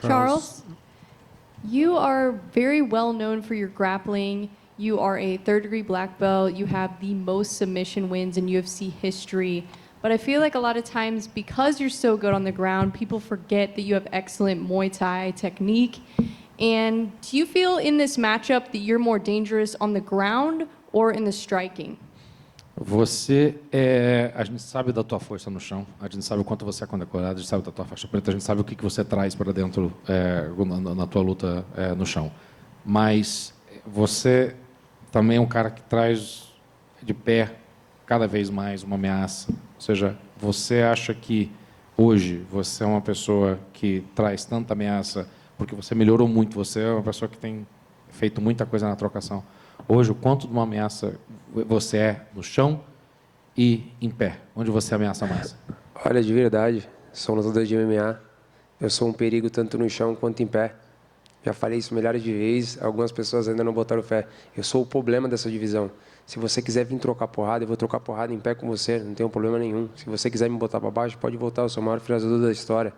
Charles, you are very well known for your grappling. You are a third-degree black belt. You have the most submission wins in UFC history. But I feel like a lot of times, because you're so good on the ground, people forget that you have excellent Muay Thai technique. And do you feel in this matchup that you're more dangerous on the ground or in the striking? A gente sabe da tua força no chão, a gente sabe o quanto você é condecorado, a gente sabe da tua faixa preta, a gente sabe o que você traz para dentro na tua luta no chão. Mas você também é um cara que traz de pé cada vez mais uma ameaça. Ou seja, você acha que hoje você é uma pessoa que traz tanta ameaça porque você melhorou muito, você é uma pessoa que tem feito muita coisa na trocação. Hoje, o quanto de uma ameaça você é no chão e em pé? Onde você ameaça mais? Olha, de verdade, sou um lutador de MMA. Eu sou um perigo tanto no chão quanto em pé. Já falei isso milhares de vezes, algumas pessoas ainda não botaram fé. Eu sou o problema dessa divisão. Se você quiser vir trocar porrada, eu vou trocar porrada em pé com você, não tenho problema nenhum. Se você quiser me botar para baixo, pode voltar, eu sou o maior finalizador da história.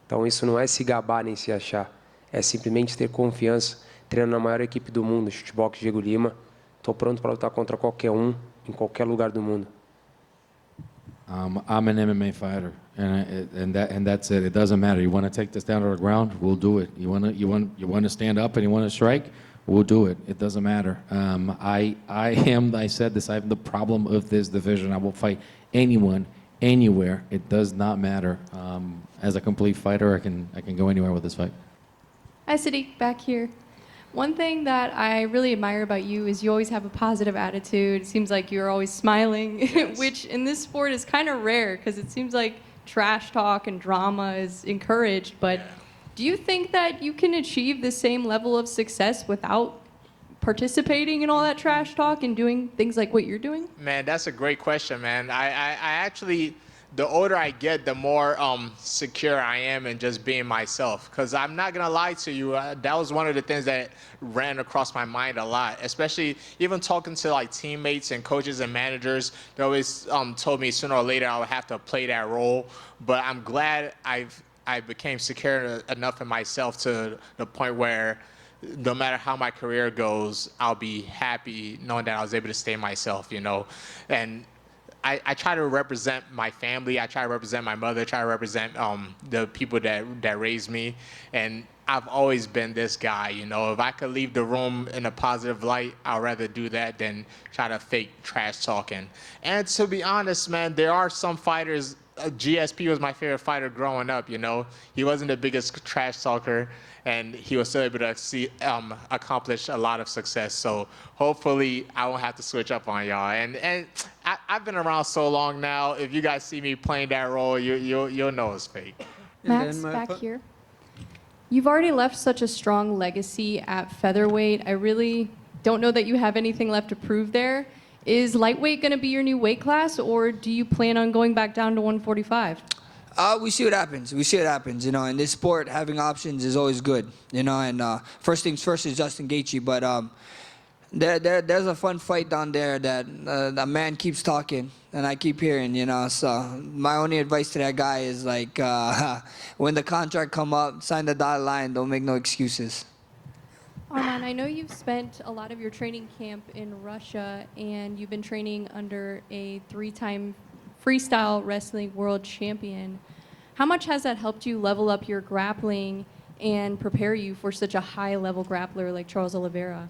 Então isso não é se gabar nem se achar, é simplesmente ter confiança. Treino na maior equipe do mundo, Chutebox Diego Lima. Estou pronto para lutar contra qualquer um, em qualquer lugar do mundo. I'm an MMA fighter, and that's it. It doesn't matter. You want to take this down to the ground, we'll do it. You want to stand up and you want to strike, we'll do it. It doesn't matter. I said this. I have the problem of this division. I will fight anyone, anywhere. It does not matter. As a complete fighter, I can go anywhere with this fight. Hi, Sadiq, back here. One thing that I really admire about you is you always have a positive attitude. It seems like you're always smiling, yes. Which in this sport is kind of rare because it seems like trash talk and drama is encouraged. But do you think that you can achieve the same level of success without participating in all that trash talk and doing things like what you're doing? Man, that's a great question, man. I actually, the older I get, the more secure I am in just being myself. Because I'm not going to lie to you, that was one of the things that ran across my mind a lot, especially even talking to like teammates and coaches and managers. They always told me sooner or later I would have to play that role. But I'm glad I became secure enough in myself to the point where no matter how my career goes, I'll be happy knowing that I was able to stay myself, you know. And I try to represent my family. I try to represent my mother. I try to represent the people that raised me. And I've always been this guy, you know. If I could leave the room in a positive light, I'd rather do that than try to fake trash talking. And to be honest, man, there are some fighters. GSP was my favorite fighter growing up, you know. He wasn't the biggest trash talker, and he was still able to accomplish a lot of success. So hopefully I won't have to switch up on y'all. And I've been around so long now. If you guys see me playing that role, you'll know it's fake. Max, back here. You've already left such a strong legacy at featherweight. I really don't know that you have anything left to prove there. Is lightweight going to be your new weight class, or do you plan on going back down to 145? We see what happens. We see what happens. You know, in this sport, having options is always good. You know, and first things first is Justin Gaethje. But there's a fun fight down there that the man keeps talking, and I keep hearing. You know, so my only advice to that guy is like, when the contract come up, sign the dotted line. Don't make no excuses. Arman, I know you've spent a lot of your training camp in Russia, and you've been training under a 3-time freestyle wrestling world champion. How much has that helped you level up your grappling and prepare you for such a high-level grappler like Charles Oliveira?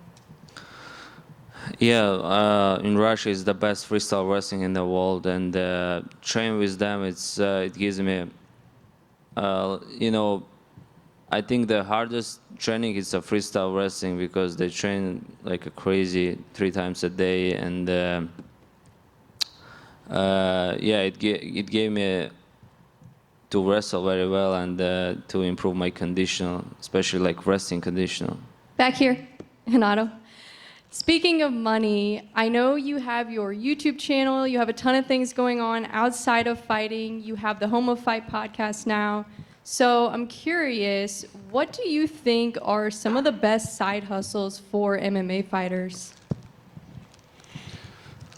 Yeah, in Russia it's the best freestyle wrestling in the world, and train with them, it gives me, you know, I think the hardest training is a freestyle wrestling because they train like a crazy 3 times a day, and yeah, it gave me to wrestle very well and to improve my condition, especially like wrestling condition. Back here, Hanato. Speaking of money, I know you have your YouTube channel, you have a ton of things going on outside of fighting, you have the Home of Fight podcast now. So I'm curious, what do you think are some of the best side hustles for MMA fighters?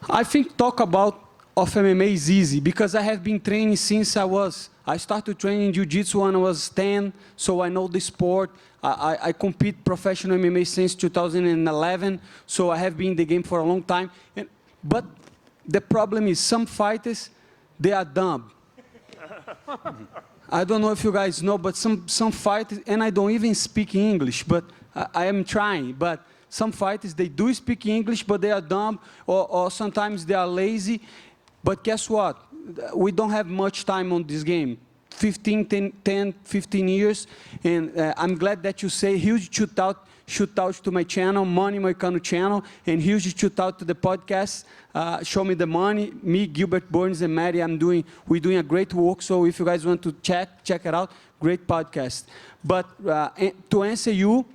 I think talk about of MMA is easy because I have been training since I was I started training jiu-jitsu when I was 10, so I know the sport. I compete professional MMA since 2011, so I have been in the game for a long time. But the problem is some fighters, they are dumb. I don't know if you guys know, but some fighters, and I don't even speak English, but I am trying. But some fighters, they do speak English, but they are dumb, or sometimes they are lazy. But guess what? We don't have much time on this game. 10, 15 years, and I'm glad that you say huge shoot out to my channel, Money Moicano channel, and huge shoot out to the podcast, Show Me the Money. Me, Gilbert Burns, and Maddie, we're doing a great work, so if you guys want to check it out, great podcast. But to answer you,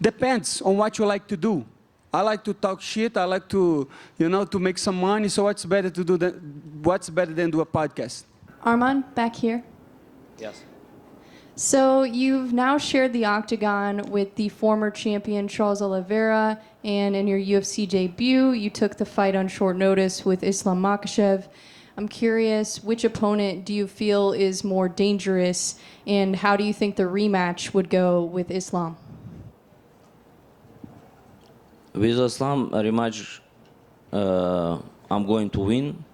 depends on what you like to do. I like to talk shit, I like to, to make some money, so what's better than do a podcast? Armand, back here. Yes. So you've now shared the octagon with the former champion Charles Oliveira, and in your UFC debut, you took the fight on short notice with Islam Makhachev. I'm curious, which opponent do you feel is more dangerous, and how do you think the rematch would go with Islam? With Islam rematch, I'm going to win.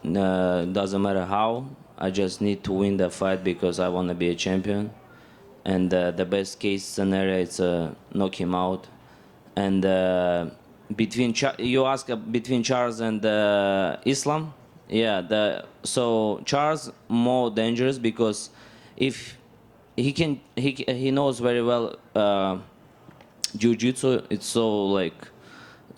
Doesn't matter how. I just need to win the fight because I want to be a champion. And the best case scenario is knock him out. And you ask between Charles and Islam? Yeah. So Charles more dangerous because if he knows very well jiu-jitsu. It's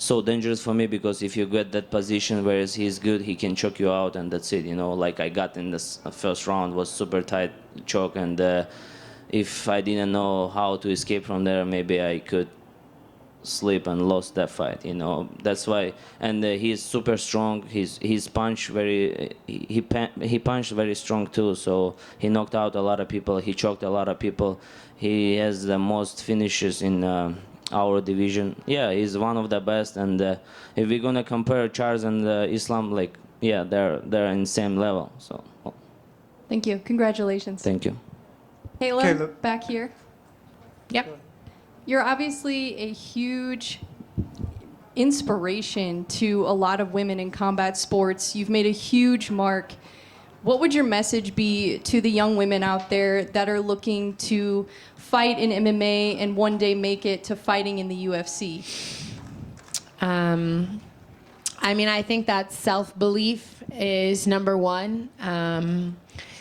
so dangerous for me because if you get that position whereas he's good, he can choke you out and that's it. Like I got in this first round was super tight choke, and if I didn't know how to escape from there, maybe I could sleep and lost that fight. That's why. And he's super strong. His punch he punched very strong too. So he knocked out a lot of people. He choked a lot of people. He has the most finishes in our division. Yeah, he's one of the best. And if we're gonna compare Charles and Islam, they're in the same level. So. Thank you. Congratulations. Thank you. Kayla, back here. Yep. You're obviously a huge inspiration to a lot of women in combat sports. You've made a huge mark. What would your message be to the young women out there that are looking to fight in MMA and one day make it to fighting in the UFC? I think that self-belief is number one.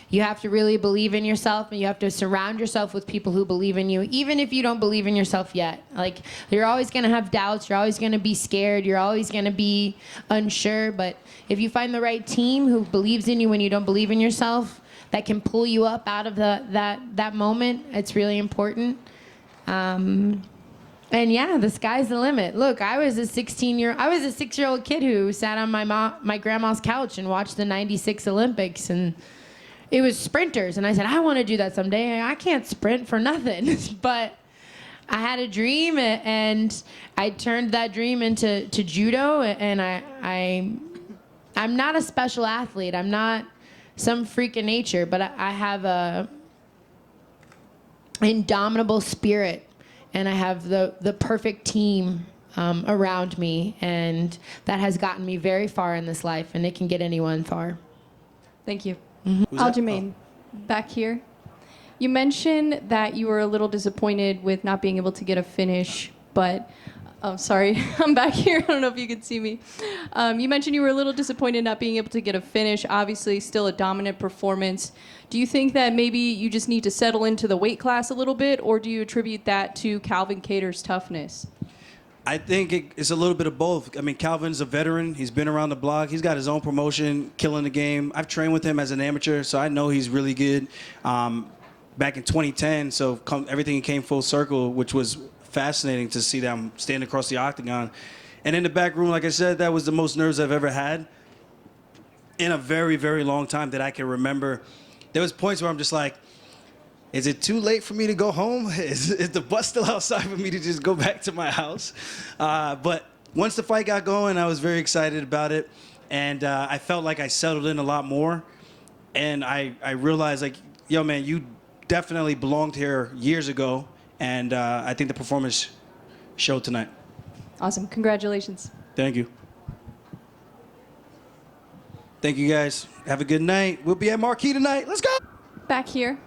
You have to really believe in yourself, and you have to surround yourself with people who believe in you, even if you don't believe in yourself yet. Like, you're always going to have doubts. You're always going to be scared. You're always going to be unsure. But if you find the right team who believes in you when you don't believe in yourself, that can pull you up out of that moment, it's really important. And yeah, the sky's the limit. Look, I was a 6-year-old kid who sat on my grandma's couch and watched the '96 Olympics, and it was sprinters, and I said, I want to do that someday. I can't sprint for nothing. But I had a dream, and I turned that dream into judo, and I'm not a special athlete. I'm not some freak of nature, but I have a indomitable spirit, and I have the perfect team around me, and that has gotten me very far in this life, and it can get anyone far. Thank you. Aljamain, back here. You mentioned that you were a little disappointed with not being able to get a finish, but sorry, I'm back here. I don't know if you can see me. You mentioned you were a little disappointed not being able to get a finish. Obviously, still a dominant performance. Do you think that maybe you just need to settle into the weight class a little bit, or do you attribute that to Calvin Kattar's toughness? I think it's a little bit of both. I mean, Calvin's a veteran. He's been around the block. He's got his own promotion, killing the game. I've trained with him as an amateur, so I know he's really good. Back in 2010, so everything came full circle, which was fascinating to see them stand across the octagon. And in the back room, like I said, that was the most nerves I've ever had in a very, very long time that I can remember. There was points where I'm just like, is it too late for me to go home? Is the bus still outside for me to just go back to my house? But once the fight got going, I was very excited about it. And I felt like I settled in a lot more. and I realized, like, yo, man, you definitely belonged here years ago, and I think the performance showed tonight. Awesome. Congratulations. Thank you. Thank you, guys. Have a good night. We'll be at Marquee tonight. Let's go. Back here.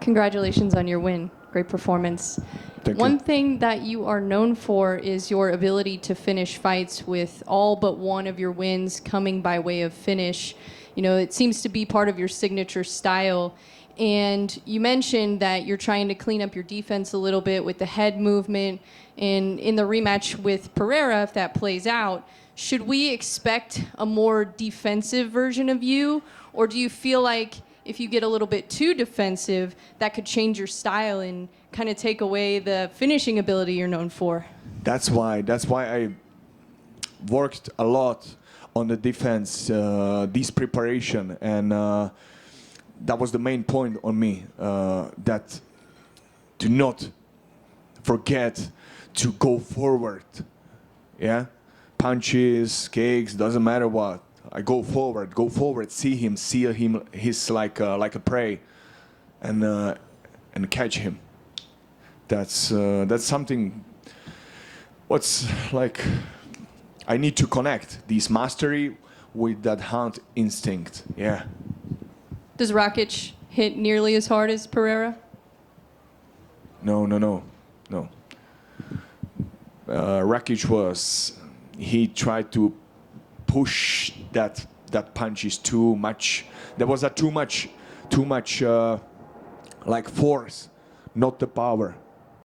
Congratulations on your win. Great performance. Thank you. One thing that you are known for is your ability to finish fights, with all but one of your wins coming by way of finish. You know, it seems to be part of your signature style. And you mentioned that you're trying to clean up your defense a little bit with the head movement. And in the rematch with Pereira, if that plays out, should we expect a more defensive version of you? Or do you feel like if you get a little bit too defensive, that could change your style and kind of take away the finishing ability you're known for? That's why I worked a lot on the defense, this preparation, and that was the main point on me, that to not forget to go forward. Yeah, punches, kicks, doesn't matter what. I go forward, see him. He's like a prey, and catch him. That's something. What's like, I need to connect this mastery with that hunt instinct. Yeah. Does Rakic hit nearly as hard as Pereira? No. Rakic he tried to push that punches too much. There was a too much like force, not the power.